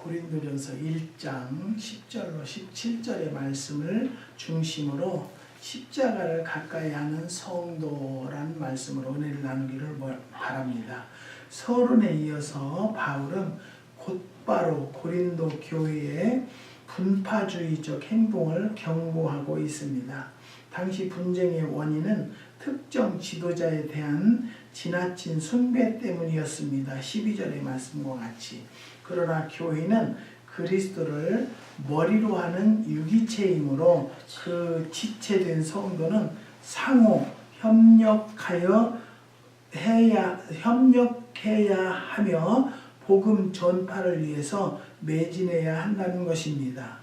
고린도전서 1장 10절로 17절의 말씀을 중심으로 십자가를 가까이 하는 성도란 말씀으로 은혜를 나누기를 바랍니다. 서론에 이어서 바울은 곧바로 고린도 교회의 분파주의적 행동을 경고하고 있습니다. 당시 분쟁의 원인은 특정 지도자에 대한 지나친 숭배 때문이었습니다. 12절의 말씀과 같이. 그러나 교회는 그리스도를 머리로 하는 유기체이므로 그 지체된 성도는 상호 협력해야 하며 복음 전파를 위해서 매진해야 한다는 것입니다.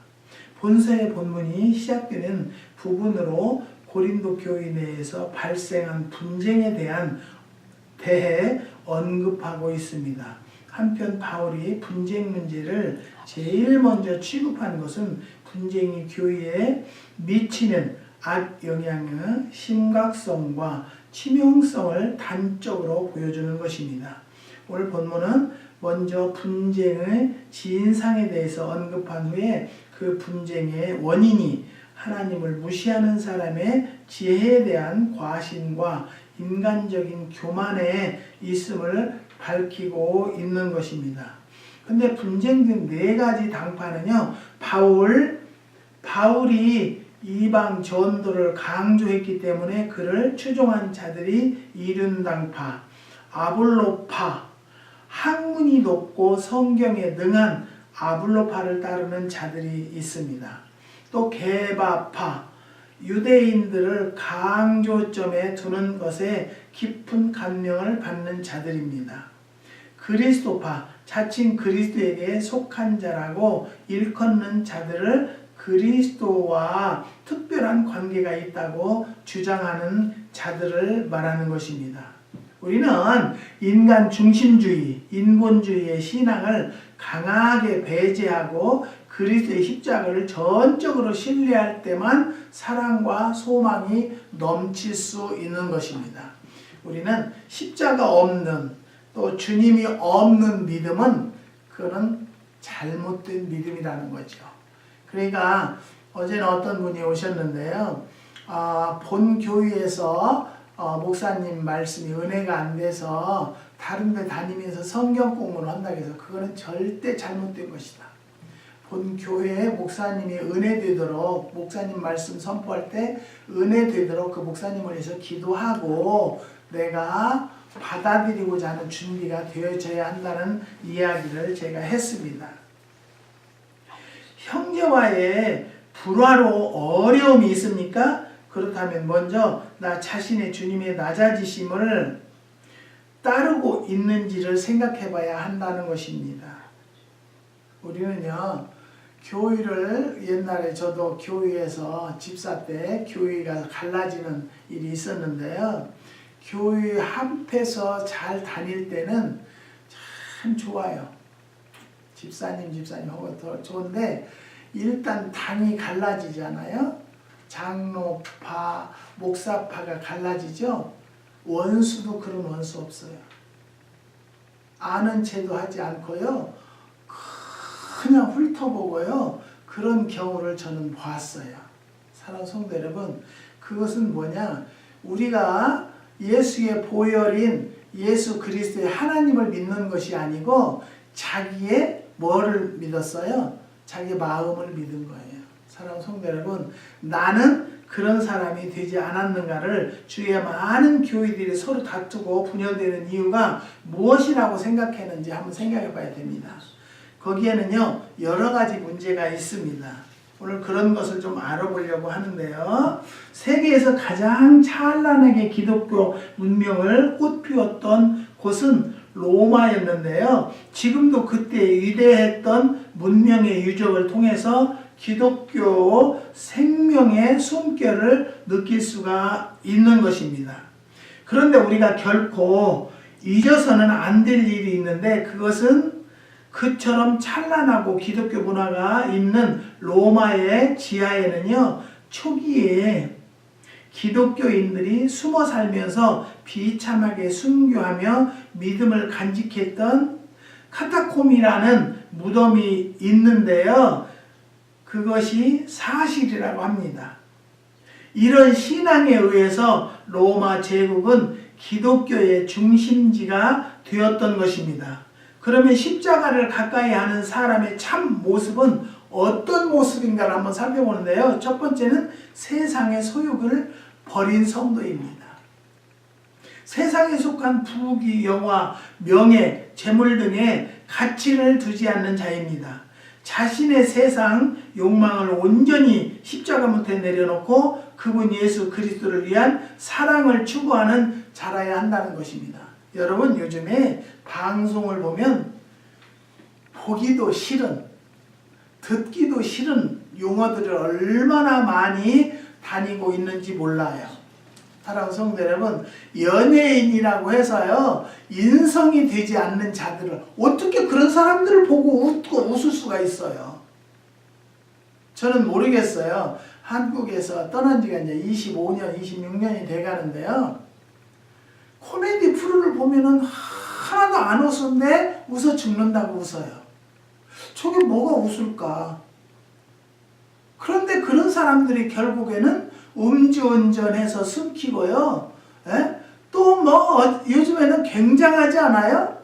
본서의 본문이 시작되는 부분으로 고린도 교회 내에서 발생한 분쟁에 대해 언급하고 있습니다. 한편 바울이 분쟁 문제를 제일 먼저 취급한 것은 분쟁이 교회에 미치는 악영향의 심각성과 치명성을 단적으로 보여주는 것입니다. 오늘 본문은 먼저 분쟁의 진상에 대해서 언급한 후에 그 분쟁의 원인이 하나님을 무시하는 사람의 지혜에 대한 과신과 인간적인 교만에 있음을 밝히고 있는 것입니다. 근데 분쟁된 네 가지 당파는요, 바울이 이방 전도를 강조했기 때문에 그를 추종한 자들이 이륜 당파, 아볼로파, 학문이 높고 성경에 능한 아볼로파를 따르는 자들이 있습니다. 또 게바파, 유대인들을 강조점에 두는 것에 깊은 감명을 받는 자들입니다. 그리스도파, 자칭 그리스도에게 속한 자라고 일컫는 자들을 그리스도와 특별한 관계가 있다고 주장하는 자들을 말하는 것입니다. 우리는 인간 중심주의, 인본주의의 신앙을 강하게 배제하고 그리스도의 십자가를 전적으로 신뢰할 때만 사랑과 소망이 넘칠 수 있는 것입니다. 우리는 십자가 없는, 또 주님이 없는 믿음은 그는 잘못된 믿음이라는 거죠. 그러니까 어제는 어떤 분이 오셨는데요. 본 교회에서 목사님 말씀이 은혜가 안 돼서 다른 데 다니면서 성경 공부를 한다고 해서 그거는 절대 잘못된 것이다. 본 교회에 목사님이 은혜되도록, 목사님 말씀 선포할 때 은혜되도록 그 목사님을 위해서 기도하고 내가 받아들이고자 하는 준비가 되어져야 한다는 이야기를 제가 했습니다. 형제와의 불화로 어려움이 있습니까? 그렇다면 먼저 나 자신의 주님의 낮아지심을 따르고 있는지를 생각해 봐야 한다는 것입니다. 우리는요, 교회를 옛날에 저도 교회에서 집사 때 교회가 갈라지는 일이 있었는데요. 교회 합해서 잘 다닐 때는 참 좋아요. 집사님하고 더 좋은데 일단 당이 갈라지잖아요. 장로파, 목사파가 갈라지죠. 원수도 그런 원수 없어요. 아는 체도 하지 않고요. 그냥 훑어보고요. 그런 경우를 저는 봤어요. 사랑하는 성도 여러분, 그것은 뭐냐? 우리가 예수의 보혈인 예수 그리스도의 하나님을 믿는 것이 아니고 자기의 뭐를 믿었어요? 자기의 마음을 믿은 거예요. 사랑하는 성도 여러분, 나는 그런 사람이 되지 않았는가를 주위의 많은 교회들이 서로 다투고 분열되는 이유가 무엇이라고 생각했는지 한번 생각해 봐야 됩니다. 거기에는요, 여러 가지 문제가 있습니다. 오늘 그런 것을 좀 알아보려고 하는데요. 세계에서 가장 찬란하게 기독교 문명을 꽃피웠던 곳은 로마였는데요. 지금도 그때 위대했던 문명의 유적을 통해서 기독교 생명의 숨결을 느낄 수가 있는 것입니다. 그런데 우리가 결코 잊어서는 안 될 일이 있는데 그것은 그처럼 찬란하고 기독교 문화가 있는 로마의 지하에는요, 초기에 기독교인들이 숨어 살면서 비참하게 순교하며 믿음을 간직했던 카타콤이라는 무덤이 있는데요. 그것이 사실이라고 합니다. 이런 신앙에 의해서 로마 제국은 기독교의 중심지가 되었던 것입니다. 그러면 십자가를 가까이 하는 사람의 참 모습은 어떤 모습인가를 한번 살펴보는데요. 첫 번째는 세상의 소욕을 버린 성도입니다. 세상에 속한 부귀, 영화, 명예, 재물 등의 가치를 두지 않는 자입니다. 자신의 세상 욕망을 온전히 십자가 못에 내려놓고 그분 예수 그리스도를 위한 사랑을 추구하는 자라야 한다는 것입니다. 여러분, 요즘에 방송을 보면 보기도 싫은, 듣기도 싫은 용어들을 얼마나 많이 다니고 있는지 몰라요. 사랑하는 성도 여러분, 연예인이라고 해서요, 인성이 되지 않는 자들을 어떻게 그런 사람들을 보고 웃고 웃을 수가 있어요? 저는 모르겠어요. 한국에서 떠난 지가 이제 25년, 26년이 돼 가는데요. 코미디 프로를 보면은 하나도 안 웃었는데 웃어 죽는다고 웃어요. 저게 뭐가 웃을까? 그런데 그런 사람들이 결국에는 음주운전해서 숨기고요. 또 뭐 요즘에는 굉장하지 않아요?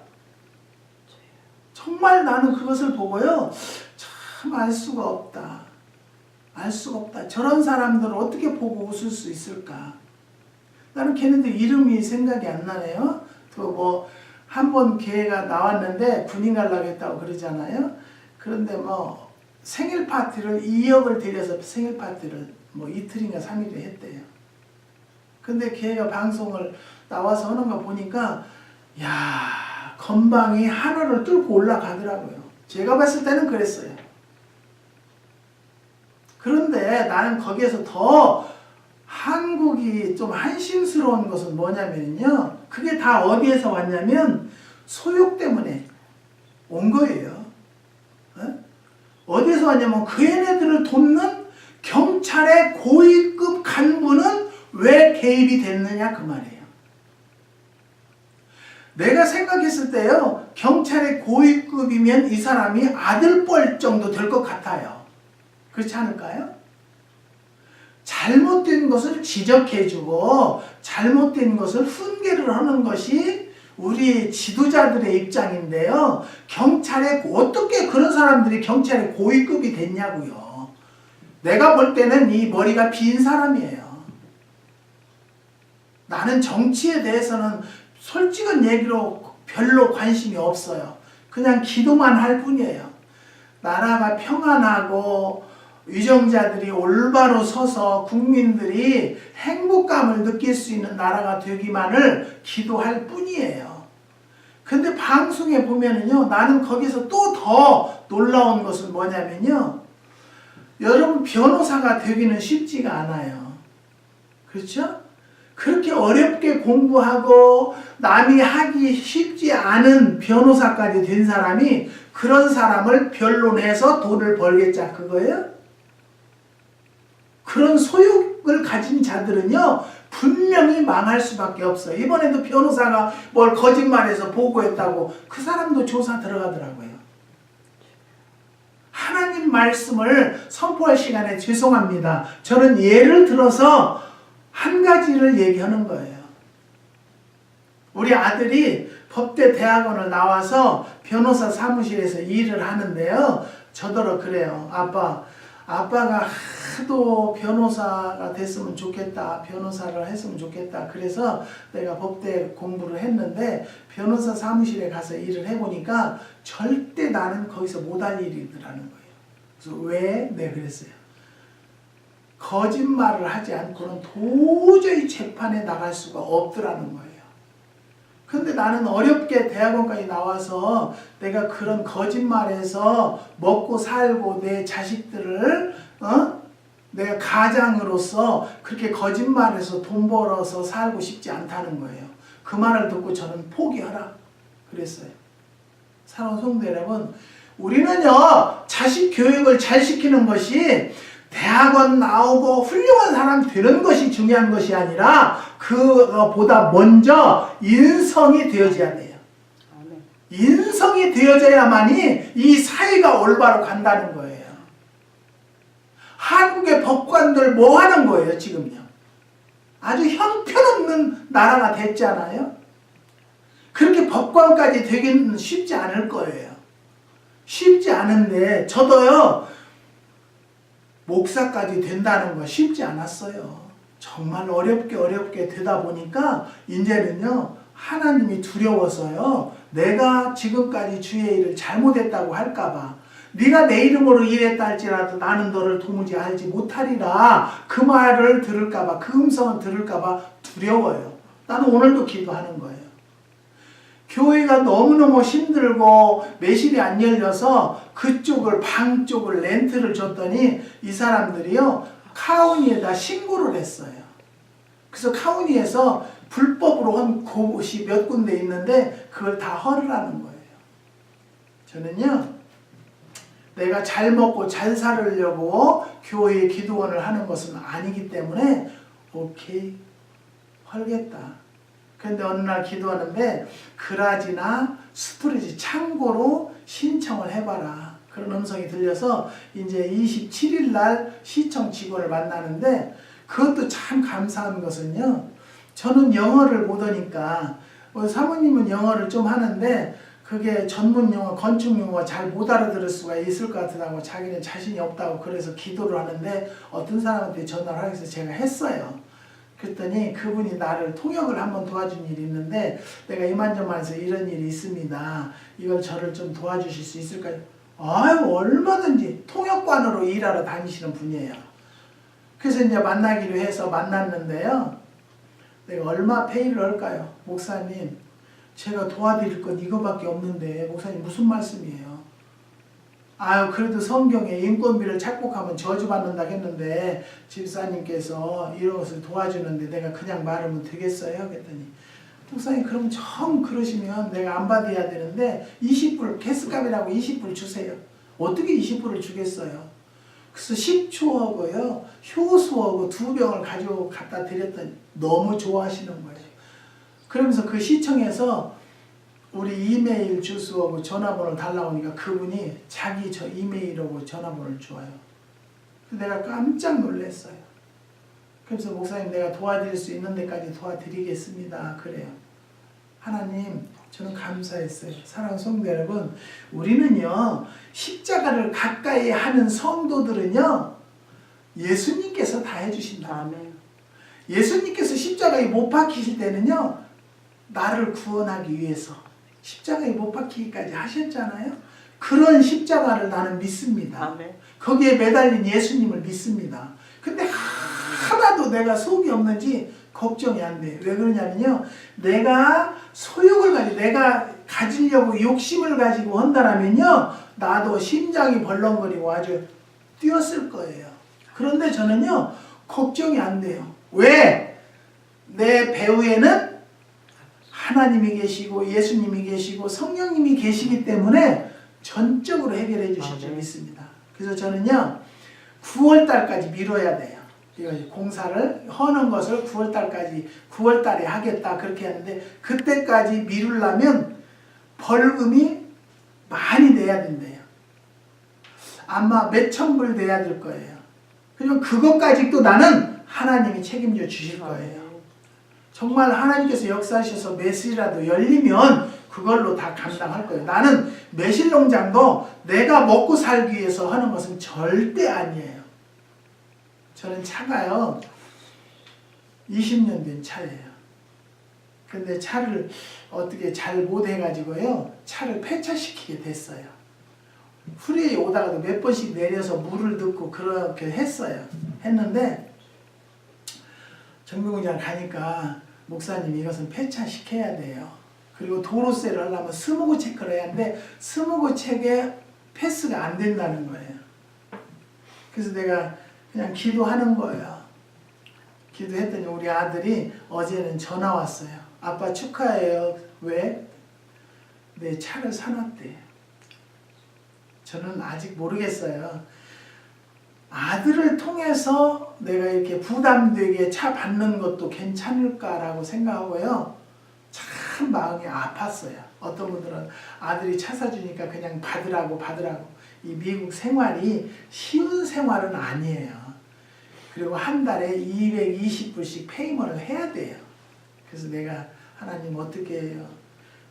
정말 나는 그것을 보고요. 참 알 수가 없다. 알 수가 없다. 저런 사람들을 어떻게 보고 웃을 수 있을까? 나는 걔네들 이름이 생각이 안 나네요. 또 뭐 한 번 걔가 나왔는데 군인 가려고 했다고 그러잖아요. 그런데 뭐 생일 파티를 2억을 들여서 생일 파티를 뭐 이틀인가 3일을 했대요. 근데 걔가 방송을 나와서 하는 거 보니까 야, 건방이 하늘을 뚫고 올라가더라고요. 제가 봤을 때는 그랬어요. 그런데 나는 거기에서 더 한국이 좀 한심스러운 것은 뭐냐면요. 그게 다 어디에서 왔냐면 소욕 때문에 온 거예요. 어디에서 왔냐면 그 얘네들을 돕는 경찰의 고위급 간부는 왜 개입이 됐느냐 그 말이에요. 내가 생각했을 때요. 경찰의 고위급이면 이 사람이 아들뻘 정도 될 것 같아요. 그렇지 않을까요? 잘못된 것을 지적해주고 잘못된 것을 훈계를 하는 것이 우리 지도자들의 입장인데요. 경찰에 어떻게 그런 사람들이 경찰의 고위급이 됐냐고요. 내가 볼 때는 이 머리가 빈 사람이에요. 나는 정치에 대해서는 솔직한 얘기로 별로 관심이 없어요. 그냥 기도만 할 뿐이에요. 나라가 평안하고 위정자들이 올바로 서서 국민들이 행복감을 느낄 수 있는 나라가 되기만을 기도할 뿐이에요. 근데 방송에 보면은요, 나는 거기서 또 더 놀라운 것은 뭐냐면요, 여러분 변호사가 되기는 쉽지가 않아요. 그렇죠? 그렇게 어렵게 공부하고 남이 하기 쉽지 않은 변호사까지 된 사람이 그런 사람을 변론해서 돈을 벌겠자 그거예요? 그런 소욕을 가진 자들은요 분명히 망할 수밖에 없어요. 이번에도 변호사가 뭘 거짓말해서 보고했다고 그 사람도 조사 들어가더라고요. 하나님 말씀을 선포할 시간에 죄송합니다. 저는 예를 들어서 한 가지를 얘기하는 거예요. 우리 아들이 법대 대학원을 나와서 변호사 사무실에서 일을 하는데요. 저더러 그래요. 아빠가 하도 변호사가 됐으면 좋겠다. 변호사를 했으면 좋겠다. 그래서 내가 법대 공부를 했는데 변호사 사무실에 가서 일을 해보니까 절대 나는 거기서 못할 일이더라는 거예요. 그래서 왜? 네, 그랬어요. 거짓말을 하지 않고는 도저히 재판에 나갈 수가 없더라는 거예요. 근데 나는 어렵게 대학원까지 나와서 내가 그런 거짓말에서 먹고 살고 내 자식들을 내가 가장으로서 그렇게 거짓말해서 돈 벌어서 살고 싶지 않다는 거예요. 그 말을 듣고 저는 포기하라 그랬어요. 사랑하는 성도 여러분, 우리는요 자식 교육을 잘 시키는 것이 대학원 나오고 훌륭한 사람 되는 것이 중요한 것이 아니라 그보다 먼저 인성이 되어져야 돼요. 인성이 되어져야만이 이 사회가 올바로 간다는 거예요. 한국의 법관들 뭐 하는 거예요, 지금요? 아주 형편없는 나라가 됐잖아요. 그렇게 법관까지 되기는 쉽지 않을 거예요. 쉽지 않은데 저도요, 목사까지 된다는 거 쉽지 않았어요. 정말 어렵게 되다 보니까 이제는요, 하나님이 두려워서요, 내가 지금까지 주의 일을 잘못했다고 할까봐, 네가 내 이름으로 일했다 할지라도 나는 너를 도무지 알지 못하리라, 그 말을 들을까봐, 그 음성을 들을까봐 두려워요. 나는 오늘도 기도하는 거예요. 교회가 너무너무 힘들고 매실이 안 열려서 그쪽을, 방 쪽을 렌트를 줬더니 이 사람들이요, 카운티에다 신고를 했어요. 그래서 카운티에서 불법으로 한 곳이 몇 군데 있는데 그걸 다 허르라는 거예요. 저는요, 내가 잘 먹고 잘 살으려고 교회에 기도원을 하는 것은 아니기 때문에 오케이, 헐겠다. 그런데 어느 날 기도하는데 그라지나 스토리지 창고로 신청을 해봐라, 그런 음성이 들려서 이제 27일 날 시청 직원을 만나는데, 그것도 참 감사한 것은요, 저는 영어를 못하니까, 사모님은 영어를 좀 하는데 그게 전문 용어, 건축 용어 잘 못 알아들을 수가 있을 것 같다고, 자기는 자신이 없다고 그래서 기도를 하는데 어떤 사람한테 전화를 하기 위해서 제가 했어요. 그랬더니 그분이 나를 통역을 한번 도와준 일이 있는데, 내가 이만저만해서 이런 일이 있습니다, 이걸 저를 좀 도와주실 수 있을까요? 아유, 얼마든지. 통역관으로 일하러 다니시는 분이에요. 그래서 이제 만나기로 해서 만났는데요, 내가 얼마 페이를 할까요? 목사님, 제가 도와드릴 건 이거밖에 없는데 목사님 무슨 말씀이에요? 아유, 그래도 성경에 인건비를 착복하면 저주받는다 했는데 집사님께서 이런 것을 도와주는데 내가 그냥 말하면 되겠어요? 그랬더니, 목사님 그럼 정 그러시면 내가 안 받아야 되는데 20불, 가스값이라고 20불 주세요. 어떻게 20불을 주겠어요? 그래서 식초하고요, 효소하고 2병을 가지고 갖다 드렸더니 너무 좋아하시는 거예요. 그러면서 그 시청에서 우리 이메일 주소하고 전화번호를 달라고 하니까 그분이 자기 저 이메일하고 전화번호를 줘요. 내가 깜짝 놀랐어요. 그래서 목사님, 내가 도와드릴 수 있는 데까지 도와드리겠습니다. 그래요. 하나님, 저는 감사했어요. 사랑하는 성도 여러분, 우리는요, 십자가를 가까이 하는 성도들은요, 예수님께서 다 해주신다. 아멘. 예수님께서 십자가에 못 박히실 때는요, 나를 구원하기 위해서 십자가에 못 박히기까지 하셨잖아요. 그런 십자가를 나는 믿습니다. 아멘. 거기에 매달린 예수님을 믿습니다. 근데 하나도 내가 속이 없는지 걱정이 안 돼요. 왜 그러냐면요, 내가 소욕을 가지고, 내가 가지려고 욕심을 가지고 한다라면요, 나도 심장이 벌렁거리고 아주 뛰었을 거예요. 그런데 저는요, 걱정이 안 돼요. 왜? 내 배후에는 하나님이 계시고 예수님이 계시고 성령님이 계시기 때문에 전적으로 해결해 주실 줄 믿습니다. 그래서 저는요, 9월달까지 미뤄야 돼요. 공사를 하는 것을 9월달에 하겠다 그렇게 하는데, 그때까지 미루려면 벌금이 많이 내야 된대요. 아마 몇천 불 내야 될 거예요. 그리고 그것까지 또 나는 하나님이 책임져 주실 거예요. 정말 하나님께서 역사하셔서 매실이라도 열리면 그걸로 다 감당할 거예요. 나는 매실 농장도 내가 먹고 살기 위해서 하는 것은 절대 아니에요. 저는 차가요, 20년 된 차예요. 근데 차를 어떻게 잘 못해가지고요, 차를 폐차시키게 됐어요. 후리에 오다가도 몇 번씩 내려서 물을 넣고 그렇게 했는데, 정비공장 가니까 목사님, 이것은 폐차시켜야 돼요. 그리고 도로세를 하려면 스무고 체크를 해야 하는데 스무고 체크에 패스가 안 된다는 거예요. 그래서 내가 그냥 기도하는 거예요. 기도했더니 우리 아들이 어제는 전화 왔어요. 아빠 축하해요. 왜? 내 차를 사놨대. 저는 아직 모르겠어요. 아들을 통해서 내가 이렇게 부담되게 차 받는 것도 괜찮을까라고 생각하고요, 참 마음이 아팠어요. 어떤 분들은 아들이 차 사주니까 그냥 받으라고. 이 미국 생활이 쉬운 생활은 아니에요. 그리고 한 달에 220불씩 페이먼을 해야 돼요. 그래서 내가 하나님 어떻게 해요?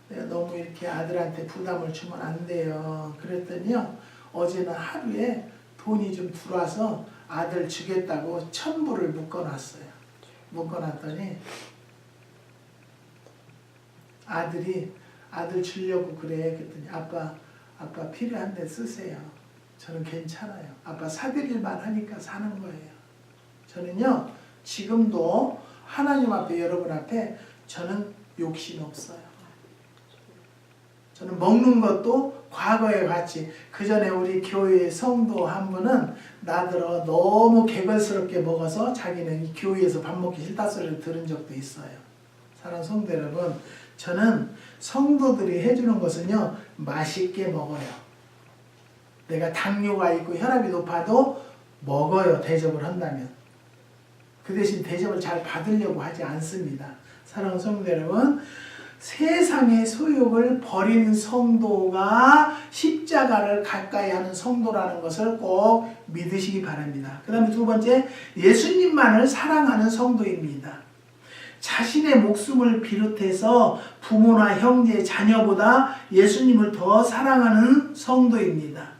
내가 너무 이렇게 아들한테 부담을 주면 안 돼요. 그랬더니요. 어제는 하루에 돈이 좀 들어와서 아들 주겠다고 1,000불을 묶어놨어요. 묶어놨더니 아들 주려고 그래. 그랬더니 아빠 필요한데 쓰세요. 저는 괜찮아요. 아빠 사드릴만 하니까 사는 거예요. 저는요 지금도 하나님 앞에 여러분 앞에 저는 욕심 없어요. 저는 먹는 것도 과거에 같이 그 전에 우리 교회 성도 한 분은 나더러 너무 개걸스럽게 먹어서 자기는 이 교회에서 밥 먹기 싫다 소리를 들은 적도 있어요. 사랑하는 성도 여러분, 저는 성도들이 해주는 것은요 맛있게 먹어요. 내가 당뇨가 있고 혈압이 높아도 먹어요. 대접을 한다면. 그 대신 대접을 잘 받으려고 하지 않습니다. 사랑하는 성도 여러분, 세상의 소욕을 버린 성도가 십자가를 가까이 하는 성도라는 것을 꼭 믿으시기 바랍니다. 그 다음에 두 번째, 예수님만을 사랑하는 성도입니다. 자신의 목숨을 비롯해서 부모나 형제, 자녀보다 예수님을 더 사랑하는 성도입니다.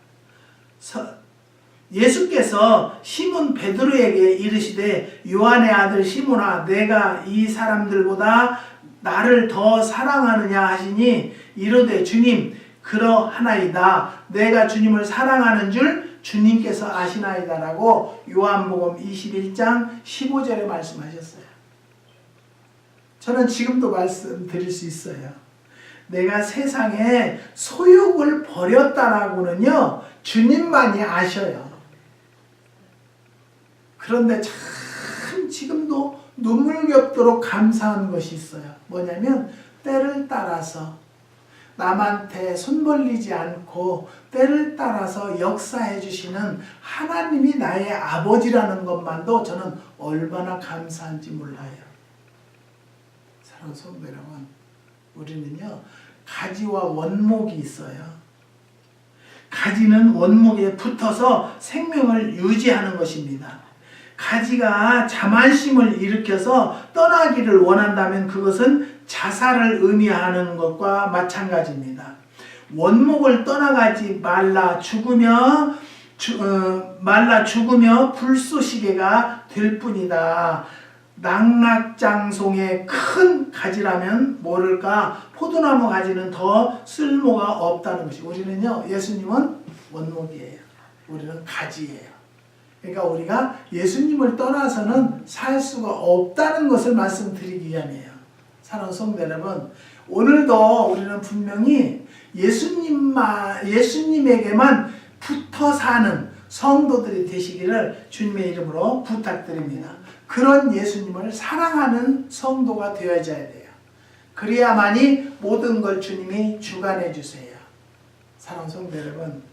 예수께서 시몬 베드로에게 이르시되 요한의 아들 시몬아 내가 이 사람들보다 나를 더 사랑하느냐 하시니 이르되 주님 그러하나이다. 내가 주님을 사랑하는 줄 주님께서 아시나이다 라고 요한복음 21장 15절에 말씀하셨어요. 저는 지금도 말씀드릴 수 있어요. 내가 세상에 소욕을 버렸다라고는요 주님만이 아셔요. 그런데 참 지금도 눈물겹도록 감사한 것이 있어요. 뭐냐면 때를 따라서 남한테 손 벌리지 않고 때를 따라서 역사해 주시는 하나님이 나의 아버지라는 것만도 저는 얼마나 감사한지 몰라요. 사랑하는 성도 여러분, 우리는요 가지와 원목이 있어요. 가지는 원목에 붙어서 생명을 유지하는 것입니다. 가지가 자만심을 일으켜서 떠나기를 원한다면 그것은 자살을 의미하는 것과 마찬가지입니다. 원목을 떠나가지 말라 죽으며 불쏘시개가 될 뿐이다. 낙낙장송의 큰 가지라면 모를까 포도나무 가지는 더 쓸모가 없다는 것이. 우리는요 예수님은 원목이에요. 우리는 가지예요. 그러니까 우리가 예수님을 떠나서는 살 수가 없다는 것을 말씀드리기 위함이에요. 사랑하는 성도 여러분, 오늘도 우리는 분명히 예수님에게만 붙어 사는 성도들이 되시기를 주님의 이름으로 부탁드립니다. 그런 예수님을 사랑하는 성도가 되어져야 돼요. 그래야만이 모든 걸 주님이 주관해 주세요. 사랑하는 성도 여러분,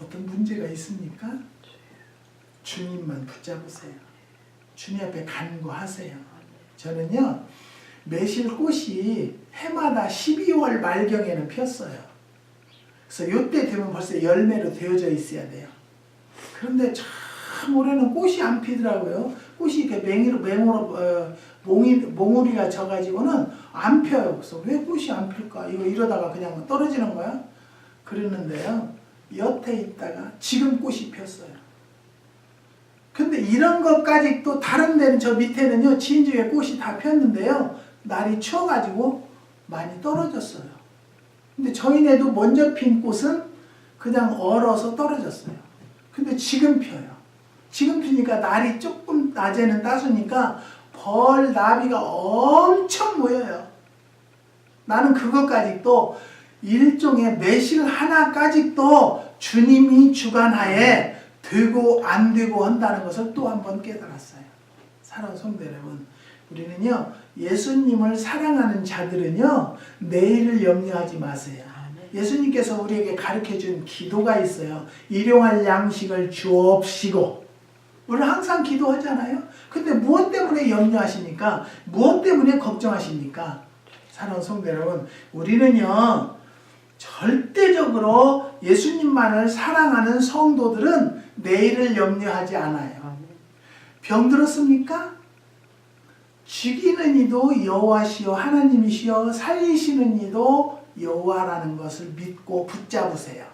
어떤 문제가 있습니까? 주님만 붙잡으세요. 주님 앞에 간구하세요. 저는요 매실꽃이 해마다 12월 말경에는 폈어요. 그래서 이때 되면 벌써 열매로 되어져 있어야 돼요. 그런데 참 올해는 꽃이 안 피더라고요. 꽃이 이렇게 몽우리가 져가지고는 안 펴요. 그래서 왜 꽃이 안 필까? 이러다가 그냥 떨어지는 거야? 그랬는데요. 여태 있다가 지금 꽃이 폈어요. 근데 이런 것까지 또 다른 데는 저 밑에는요 진주에 꽃이 다 폈는데요 날이 추워가지고 많이 떨어졌어요. 근데 저희네도 먼저 핀 꽃은 그냥 얼어서 떨어졌어요. 근데 지금 펴요. 지금 피니까 날이 조금 낮에는 따스니까 벌 나비가 엄청 모여요. 나는 그것까지 또 일종의 매실 하나까지 또 주님이 주관하에 되고 안 되고 한다는 것을 또 한 번 깨달았어요. 사랑하는 성도 여러분, 우리는요 예수님을 사랑하는 자들은요 내일을 염려하지 마세요. 예수님께서 우리에게 가르쳐준 기도가 있어요. 일용할 양식을 주옵시고. 우리는 항상 기도하잖아요. 근데 무엇 때문에 염려하십니까? 무엇 때문에 걱정하십니까? 사랑하는 성도 여러분, 우리는요 절대적으로 예수님만을 사랑하는 성도들은 내일을 염려하지 않아요. 병들었습니까? 죽이는 이도 여호와시요 하나님이시요 살리시는 이도 여호와라는 것을 믿고 붙잡으세요.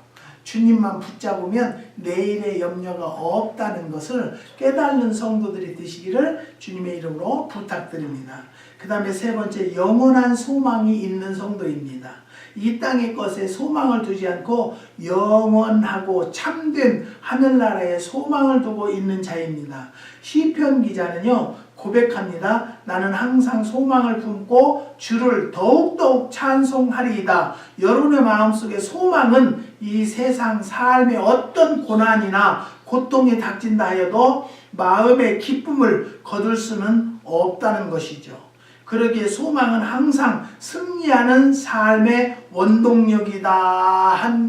주님만 붙잡으면 내일의 염려가 없다는 것을 깨닫는 성도들이 되시기를 주님의 이름으로 부탁드립니다. 그 다음에 세 번째, 영원한 소망이 있는 성도입니다. 이 땅의 것에 소망을 두지 않고 영원하고 참된 하늘나라에 소망을 두고 있는 자입니다. 시편 기자는요 고백합니다. 나는 항상 소망을 품고 주를 더욱더욱 찬송하리이다. 여러분의 마음속에 소망은 이 세상 삶의 어떤 고난이나 고통이 닥친다 하여도 마음의 기쁨을 거둘 수는 없다는 것이죠. 그러기에 소망은 항상 승리하는 삶의 원동력이다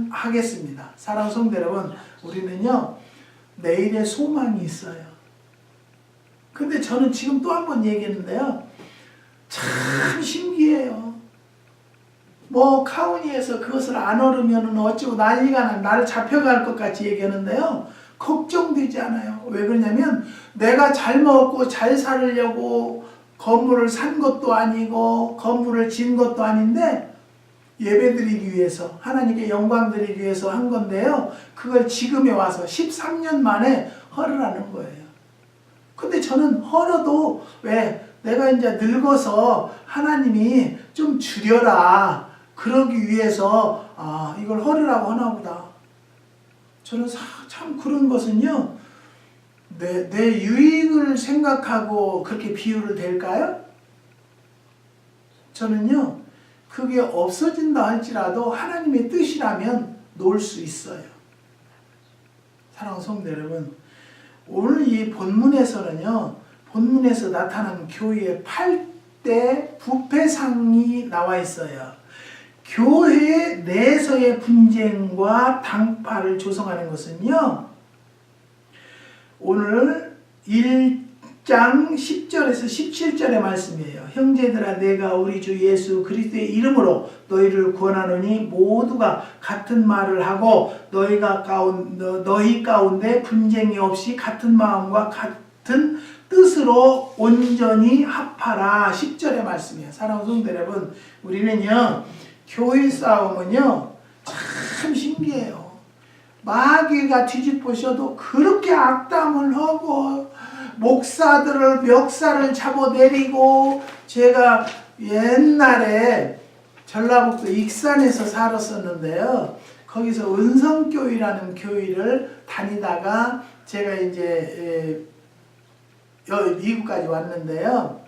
하겠습니다. 사랑하는 성도 여러분, 우리는요 내일의 소망이 있어요. 근데 저는 지금 또 한 번 얘기했는데요, 참 신기해요. 뭐 카운티에서 그것을 안 얻으면 어쩌고 난리가 나, 나를 잡혀갈 것 같이 얘기하는데요, 걱정되지 않아요. 왜 그러냐면 내가 잘 먹고 잘 살려고 건물을 산 것도 아니고 건물을 지은 것도 아닌데 예배드리기 위해서 하나님께 영광 드리기 위해서 한 건데요, 그걸 지금에 와서 13년 만에 허르라는 거예요. 근데 저는 허러도 왜 내가 이제 늙어서 하나님이 좀 줄여라 그러기 위해서 이걸 허르라고 하나 보다. 저는 참 그런 것은요 내 유익을 생각하고 그렇게 비유를 될까요? 저는요 그게 없어진다 할지라도 하나님의 뜻이라면 놓을 수 있어요. 사랑하는 성도 여러분, 오늘 이 본문에서는요, 본문에서 나타난 교회의 8대 부패상이 나와 있어요. 교회 내에서의 분쟁과 당파를 조성하는 것은요, 오늘 1장 10절에서 17절의 말씀이에요. 형제들아, 내가 우리 주 예수 그리스도의 이름으로 너희를 구원하노니 모두가 같은 말을 하고 너희 가운데 분쟁이 없이 같은 마음과 같은 뜻으로 온전히 합하라. 10절의 말씀이에요. 사랑하는 성도 여러분, 우리는요 교회 싸움은요 참 신기해요. 마귀가 뒤집으셔도 그렇게 악담을 하고 목사들을 멱살을 잡아내리고, 제가 옛날에 전라북도 익산에서 살았었는데요, 거기서 은성교회라는 교회를 다니다가 제가 이제 미국까지 왔는데요,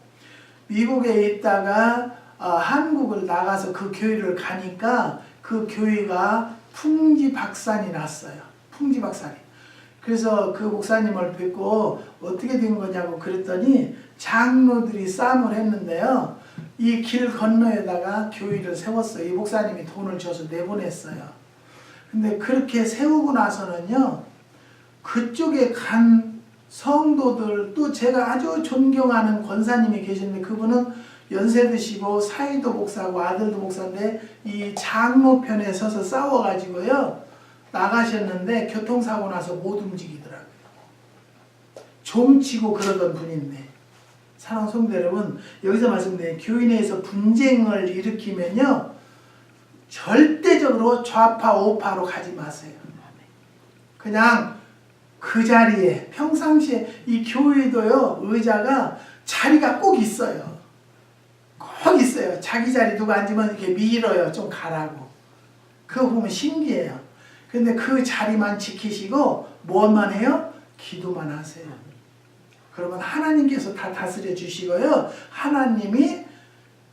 미국에 있다가 한국을 나가서 그 교회를 가니까 그 교회가 풍지박산이 났어요. 풍지박산이. 그래서 그 목사님을 뵙고 어떻게 된 거냐고 그랬더니 장로들이 싸움을 했는데요, 이 길 건너에다가 교회를 세웠어요. 이 목사님이 돈을 줘서 내보냈어요. 근데 그렇게 세우고 나서는요, 그쪽에 간 성도들, 또 제가 아주 존경하는 권사님이 계시는데 그분은 연세 드시고 사이도 목사고 아들도 목사인데 이 장로 편에 서서 싸워가지고요 나가셨는데 교통사고 나서 못 움직이더라고요. 종치고 그러던 분인데, 사랑하는 성도 여러분, 여기서 말씀드린 교회 내에서 분쟁을 일으키면요 절대적으로 좌파 우파로 가지 마세요. 그냥 그 자리에 평상시에 이 교회도요 의자가 자리가 꼭 있어요. 꼭 있어요. 자기 자리 누가 앉으면 이렇게 밀어요. 좀 가라고. 그거 보면 신기해요. 근데 그 자리만 지키시고 뭐만 해요? 기도만 하세요. 그러면 하나님께서 다 다스려 주시고요, 하나님이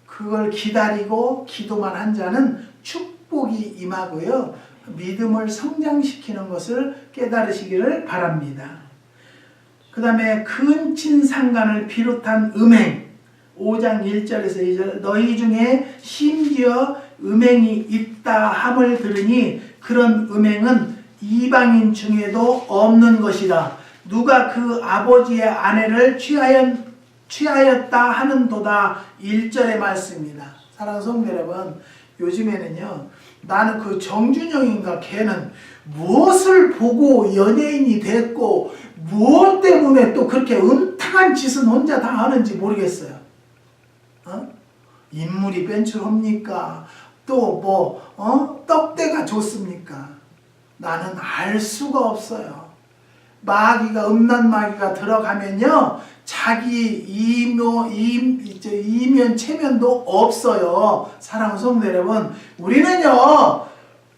그걸 기다리고 기도만 한 자는 축복이 임하고요, 믿음을 성장시키는 것을 깨달으시기를 바랍니다. 그 다음에 근친상간을 비롯한 음행, 5장 1절에서 2절, 너희 중에 심지어 음행이 있다 함을 들으니 그런 음행은 이방인 중에도 없는 것이다. 누가 그 아버지의 아내를 취하였다 하는도다. 1절의 말씀입니다. 사랑하는 성도 여러분, 요즘에는요, 나는 그 정준영인가 걔는 무엇을 보고 연예인이 됐고 무엇 때문에 또 그렇게 음탕한 짓은 혼자 다 하는지 모르겠어요. 인물이 벤출합니까? 또 떡대가 좋습니까? 나는 알 수가 없어요. 마귀가, 음란 마귀가 들어가면요, 자기 이면 체면도 없어요. 사랑하는 성도 여러분, 우리는요,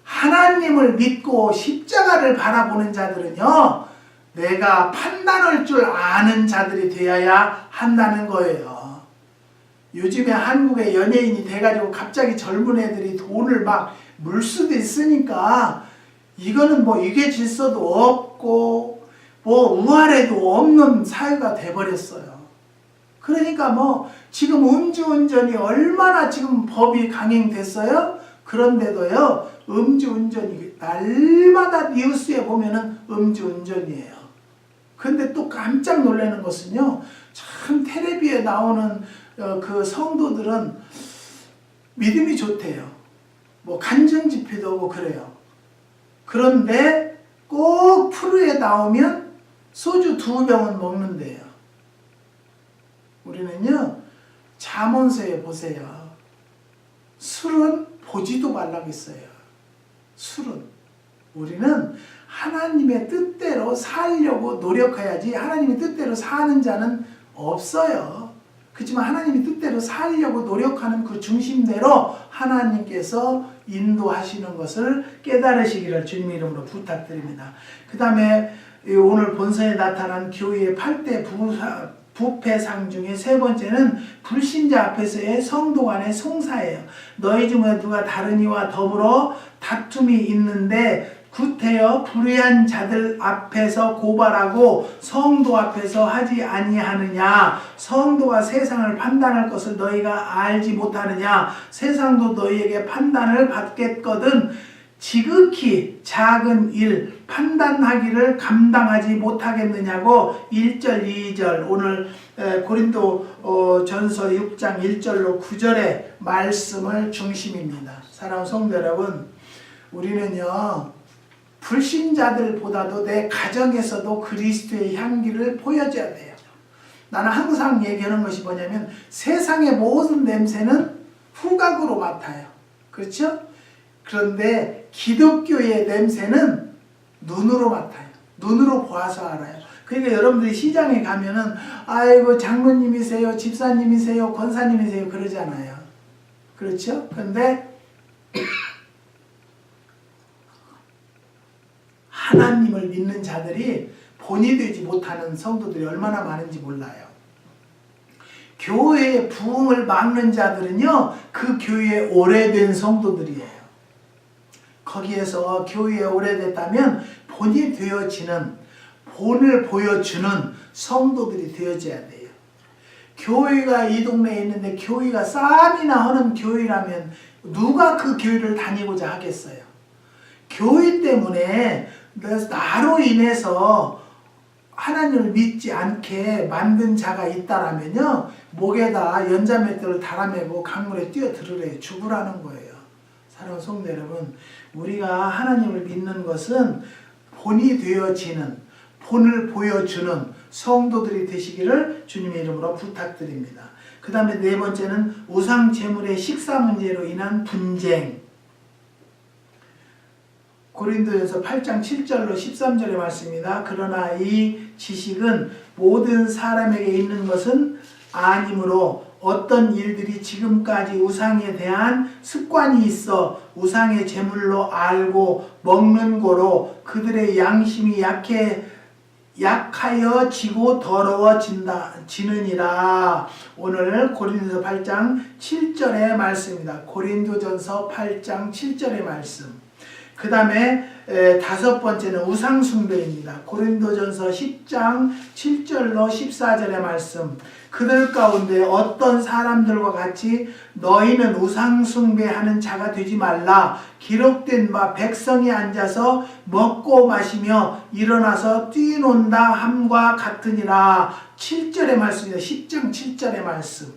하나님을 믿고 십자가를 바라보는 자들은요, 내가 판단할 줄 아는 자들이 되어야 한다는 거예요. 요즘에 한국의 연예인이 돼가지고 갑자기 젊은 애들이 돈을 막 물수도 있으니까 이거는 뭐 이게 질서도 없고 뭐 우아래도 없는 사회가 돼버렸어요. 그러니까 뭐 지금 음주운전이 얼마나 지금 법이 강행됐어요? 그런데도요, 음주운전이 날마다 뉴스에 보면은 음주운전이에요. 근데 또 깜짝 놀라는 것은요, 참 텔레비에 나오는 그 성도들은 믿음이 좋대요. 뭐 간증 집회도 오고 그래요. 그런데 꼭 프로에 나오면 소주 2병은 먹는데요. 우리는요, 잠언서에 보세요. 술은 보지도 말라고 했어요. 술은. 우리는 하나님의 뜻대로 살려고 노력해야지 하나님의 뜻대로 사는 자는 없어요. 그렇지만 하나님의 뜻대로 살려고 노력하는 그 중심대로 하나님께서 인도하시는 것을 깨달으시기를 주님 이름으로 부탁드립니다. 그 다음에 오늘 본서에 나타난 교회의 8대 부패상 중에 세 번째는 불신자 앞에서의 성도 간의 송사예요. 너희 중에 누가 다른 이와 더불어 다툼이 있는데 구태여 불의한 자들 앞에서 고발하고 성도 앞에서 하지 아니하느냐. 성도가 세상을 판단할 것을 너희가 알지 못하느냐. 세상도 너희에게 판단을 받겠거든 지극히 작은 일 판단하기를 감당하지 못하겠느냐고 1절 2절 오늘 고린도 전서 6장 1절로 9절의 말씀을 중심입니다. 사랑하는 성도 여러분, 우리는요, 불신자들보다도 내 가정에서도 그리스도의 향기를 보여줘야 돼요. 나는 항상 얘기하는 것이 뭐냐면 세상의 모든 냄새는 후각으로 맡아요. 그렇죠? 그런데 기독교의 냄새는 눈으로 맡아요. 눈으로 보아서 알아요. 그러니까 여러분들이 시장에 가면은 아이고 장로님이세요, 집사님이세요, 권사님이세요 그러잖아요. 그렇죠? 그런데 하나님을 믿는 자들이 본이 되지 못하는 성도들이 얼마나 많은지 몰라요. 교회의 부흥을 막는 자들은요, 그 교회에 오래된 성도들이에요. 거기에서 교회에 오래됐다면 본이 되어지는, 본을 보여주는 성도들이 되어져야 돼요. 교회가 이 동네에 있는데 교회가 쌈이나 하는 교회라면 누가 그 교회를 다니고자 하겠어요? 교회 때문에 나로 인해서 하나님을 믿지 않게 만든 자가 있다라면요, 목에다 연자맷돌을 달아매고 강물에 뛰어들으래 죽으라는 거예요. 사랑하는 성도 여러분, 우리가 하나님을 믿는 것은 본이 되어지는, 본을 보여주는 성도들이 되시기를 주님의 이름으로 부탁드립니다. 그 다음에 네 번째는 우상 제물의 식사 문제로 인한 분쟁. 고린도전서 8장 7절로 13절의 말씀입니다. 그러나 이 지식은 모든 사람에게 있는 것은 아니므로 어떤 일들이 지금까지 우상에 대한 습관이 있어 우상의 제물로 알고 먹는 거로 그들의 양심이 약하여지고 더러워지느니라. 오늘 고린도전서 8장 7절의 말씀입니다. 고린도전서 8장 7절의 말씀. 그 다음에 다섯 번째는 우상숭배입니다. 고린도전서 10장 7절로 14절의 말씀. 그들 가운데 어떤 사람들과 같이 너희는 우상숭배하는 자가 되지 말라. 기록된 바 백성이 앉아서 먹고 마시며 일어나서 뛰논다 함과 같으니라. 7절의 말씀입니다. 10장 7절의 말씀.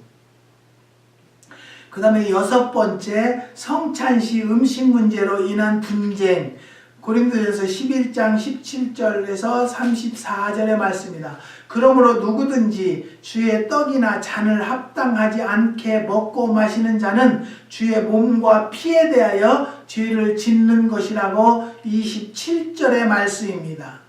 그 다음에 6번째, 성찬시 음식 문제로 인한 분쟁. 고린도전서 11장 17절에서 34절의 말씀입니다. 그러므로 누구든지 주의 떡이나 잔을 합당하지 않게 먹고 마시는 자는 주의 몸과 피에 대하여 죄를 짓는 것이라고 27절의 말씀입니다.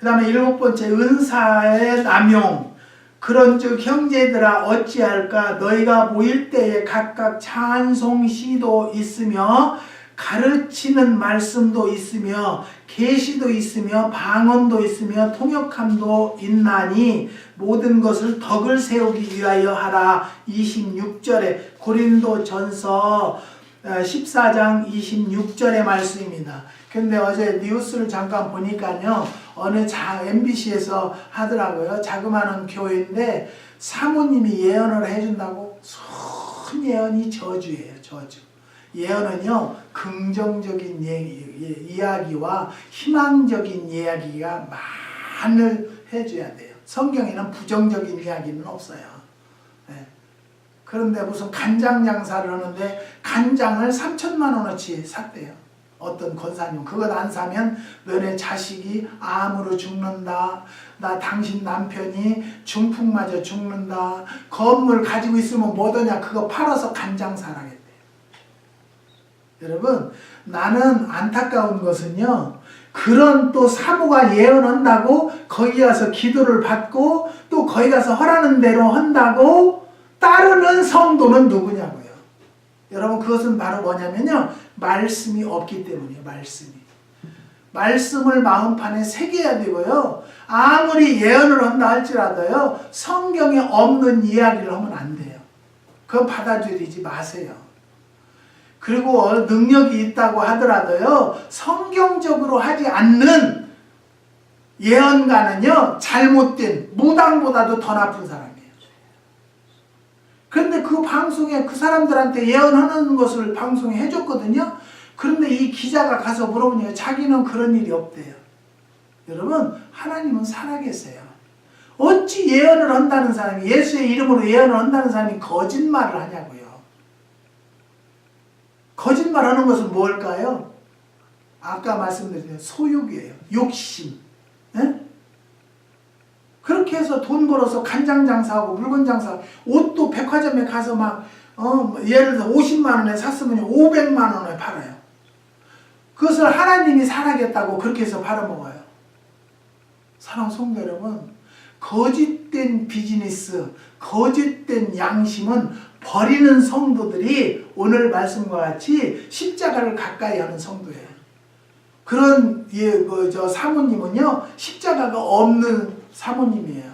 그 다음에 7번째, 은사의 남용. 그런즉 형제들아 어찌할까? 너희가 모일 때에 각각 찬송 시도 있으며 가르치는 말씀도 있으며 계시도 있으며 방언도 있으며 통역함도 있나니 모든 것을 덕을 세우기 위하여 하라. 26절에 고린도전서 14장 26절의 말씀입니다. 근데 어제 뉴스를 잠깐 보니까요, 어느 MBC에서 하더라고요. 자그마한 교회인데 사모님이 예언을 해준다고. 순 예언이 저주예요. 저주. 예언은요, 긍정적인 이야기와 희망적인 이야기가 많이 해줘야 돼요. 성경에는 부정적인 이야기는 없어요. 네. 그런데 무슨 간장 장사를 하는데 간장을 3천만 원어치 샀대요. 어떤 권사님. 그것 안 사면 너네 자식이 암으로 죽는다. 나 당신 남편이 중풍 맞아 죽는다. 건물 가지고 있으면 뭐더냐. 그거 팔아서 간장 사라겠대. 여러분, 나는 안타까운 것은요, 그런 또 사모가 예언한다고 거기 가서 기도를 받고 또 거기 가서 하라는 대로 한다고 따르는 성도는 누구냐고요. 여러분, 그것은 바로 뭐냐면요, 말씀이 없기 때문이에요. 말씀을 마음판에 새겨야 되고요, 아무리 예언을 한다 할지라도요, 성경에 없는 이야기를 하면 안 돼요. 그건 받아들이지 마세요. 그리고 능력이 있다고 하더라도요, 성경적으로 하지 않는 예언가는요, 잘못된 무당보다도 더 나쁜 사람이에요. 그런데 그 방송에 그 사람들한테 예언하는 것을 방송에 해줬거든요. 그런데 이 기자가 가서 물어보니까 자기는 그런 일이 없대요. 여러분, 하나님은 살아계세요. 어찌 예언을 한다는 사람이, 예수의 이름으로 예언을 한다는 사람이 거짓말을 하냐고요. 거짓말하는 것은 뭘까요? 아까 말씀드린 소욕이에요. 욕심. 에? 그렇게 해서 돈 벌어서 간장 장사하고 물건 장사하고, 옷도 백화점에 가서 막 예를 들어 50만 원에 샀으면 500만 원에 팔아요. 그것을 하나님이 살아겠다고 그렇게 해서 팔아먹어요. 사랑하는 성도 여러분, 거짓된 비즈니스, 거짓된 양심은 버리는 성도들이 오늘 말씀과 같이 십자가를 가까이 하는 성도예요. 그런 사모님은요, 십자가가 없는 사모님이에요.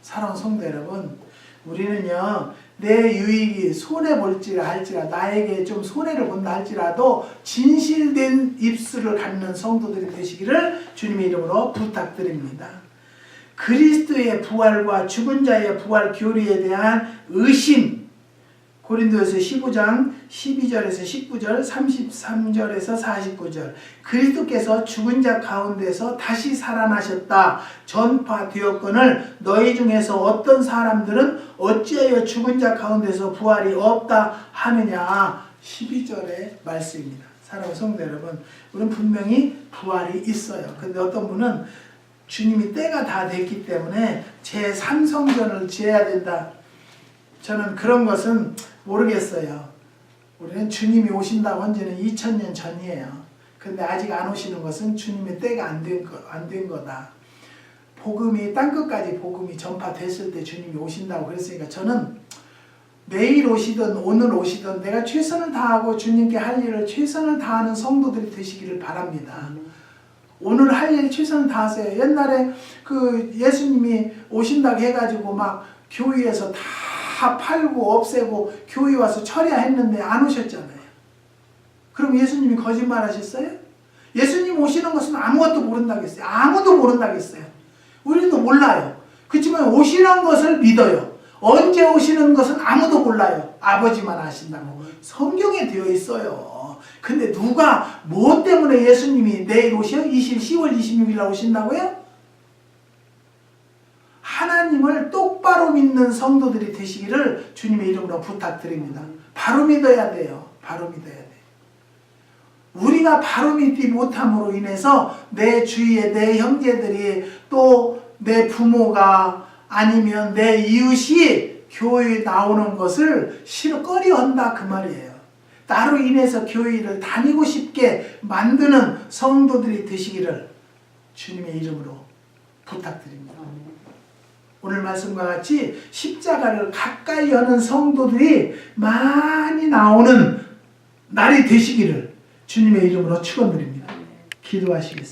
사랑하는 성도 여러분, 우리는요, 내 유익이 손해볼지라 할지라, 나에게 좀 손해를 본다 할지라도 진실된 입술을 갖는 성도들이 되시기를 주님의 이름으로 부탁드립니다. 그리스도의 부활과 죽은 자의 부활 교리에 대한 의심, 고린도에서 15장 12절에서 19절, 33절에서 49절, 그리스도께서 죽은 자 가운데서 다시 살아나셨다 전파되었거늘 너희 중에서 어떤 사람들은 어찌하여 죽은 자 가운데서 부활이 없다 하느냐. 12절의 말씀입니다. 사랑하는 성도 여러분, 우리는 분명히 부활이 있어요. 근데 어떤 분은 주님이 때가 다 됐기 때문에 제3성전을 지어야 된다. 저는 그런 것은 모르겠어요. 우리는 주님이 오신다고 한 지는 2000년 전이에요. 근데 아직 안 오시는 것은 주님의 때가 안 된 거다. 복음이 땅끝까지 복음이 전파됐을 때 주님이 오신다고 그랬으니까 저는 내일 오시든 오늘 오시든 내가 최선을 다하고 주님께 할 일을 최선을 다하는 성도들이 되시기를 바랍니다. 오늘 할 일 최선을 다하세요. 옛날에 그 예수님이 오신다고 해가지고 막 교회에서 다 팔고 없애고 교회 와서 처리했는데 안 오셨잖아요. 그럼 예수님이 거짓말 하셨어요? 예수님 오시는 것은 아무것도 모른다고 했어요. 아무도 모른다고 했어요. 우리도 몰라요. 그렇지만 오시는 것을 믿어요. 언제 오시는 것은 아무도 몰라요. 아버지만 아신다고 성경에 되어 있어요. 근데 누가 뭐 때문에 예수님이 내일 오셔? 10월 26일 날 오신다고요? 하나님을 똑바로 믿는 성도들이 되시기를 주님의 이름으로 부탁드립니다. 바로 믿어야 돼요. 바로 믿어야 돼요. 우리가 바로 믿지 못함으로 인해서 내 주위에 내 형제들이 또 내 부모가 아니면 내 이웃이 교회에 나오는 것을 싫어 꺼려한다 그 말이에요. 나로 인해서 교회를 다니고 싶게 만드는 성도들이 되시기를 주님의 이름으로 부탁드립니다. 오늘 말씀과 같이 십자가를 가까이 하는 성도들이 많이 나오는 날이 되시기를 주님의 이름으로 축원드립니다. 기도하시겠습니다.